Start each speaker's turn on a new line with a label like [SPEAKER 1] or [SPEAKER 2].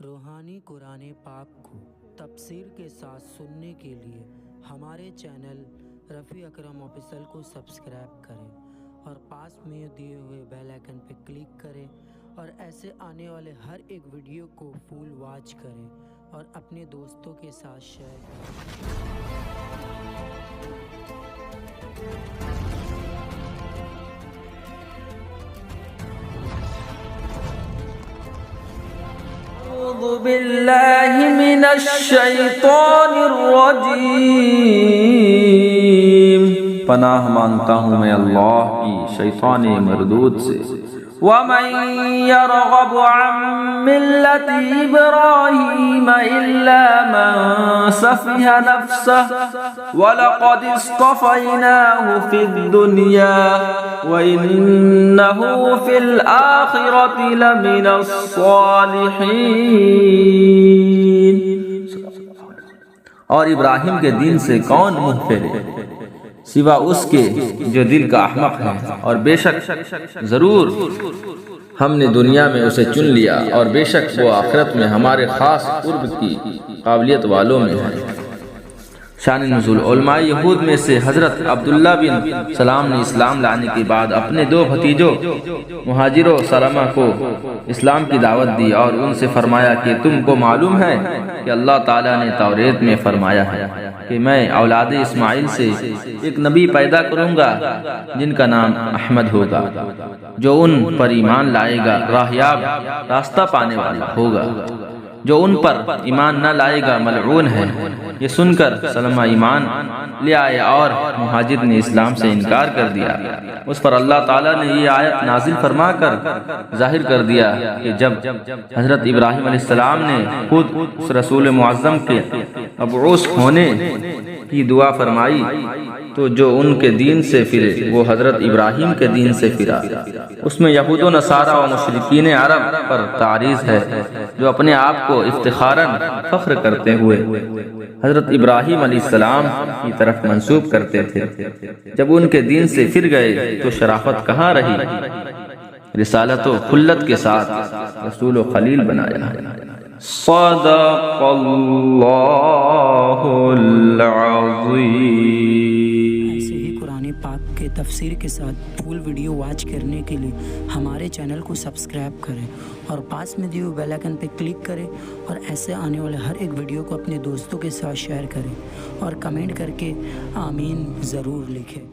[SPEAKER 1] روحانی قرآن پاک کو تفسیر کے ساتھ سننے کے لیے ہمارے چینل رفیع اکرم آفیشل کو سبسکرائب کریں اور پاس میں دیے ہوئے بیل آئیکن پہ کلک کریں اور ایسے آنے والے ہر ایک ویڈیو کو فل واچ کریں اور اپنے دوستوں کے ساتھ شیئر کریں۔
[SPEAKER 2] أعوذ بالله من الشیطان الرجیم، پناہ مانگتا ہوں میں اللہ کی شیطان مردود سے۔ وَمَن يَرْغَبُ عَن مِّلَّةِ إِبْرَاهِيمَ إِلَّا مَن سَفِهَ نَفْسَهُ وَلَقَدِ اصْطَفَيْنَاهُ فِي الدُّنْيَا وَإِنَّهُ فِي الْآخِرَةِ لَمِنَ الصَّالِحِينَ۔ اور ابراہیم کے دین سے کون منہ پھیرے سوا اس کے جو دل کا احمق ہے، اور بے شک ضرور ہم نے دنیا میں اسے چن لیا، اور بے شک وہ آخرت میں ہمارے خاص قرب کی قابلیت والوں میں ہے۔ شان نزول علماء یہود میں سے حضرت عبداللہ بن سلام نے اسلام لانے کے بعد اپنے دو بھتیجوں مہاجر و سلمہ کو اسلام کی دعوت دی اور ان سے فرمایا کہ تم کو معلوم ہے کہ اللہ تعالیٰ نے توریت میں فرمایا ہے کہ میں اولاد اسماعیل سے ایک نبی پیدا کروں گا جن کا نام احمد ہوگا، جو ان پر ایمان لائے گا راہیاب راستہ پانے والا ہوگا، جو ان پر ایمان نہ لائے گا ملعون ہے۔ یہ سن کر سلمہ ایمان لے آئے اور مہاجر نے اسلام سے انکار کر دیا۔ اس پر اللہ تعالیٰ نے یہ آیت نازل فرما کر ظاہر کر دیا کہ جب حضرت ابراہیم علیہ السلام نے خود اس رسول معظم کے مبعوث ہونے کی دعا فرمائی تو جو ان کے دین سے پھرے وہ حضرت ابراہیم کے دین سے پھرا۔ اس میں یہود و نصارہ و مشرکین عرب پر تعریض ہے جو اپنے آپ کو افتخاراً فخر کرتے ہوئے حضرت ابراہیم علیہ السلام کی طرف منسوب کرتے تھے۔ جب ان کے دین سے پھر گئے تو شرافت کہاں رہی، رسالت و خلت کے ساتھ رسول و خلیل بنایا۔ صدق اللہ العظیم۔
[SPEAKER 1] ایسے ہی قرآن پاک کے تفسیر کے ساتھ فل ویڈیو واچ کرنے کے لیے ہمارے چینل کو سبسکرائب کریں اور پاس میں دیے ہوئے بیل آئیکن پہ کلک کریں اور ایسے آنے والے ہر ایک ویڈیو کو اپنے دوستوں کے ساتھ شیئر کریں اور کمنٹ کر کے آمین ضرور لکھیں۔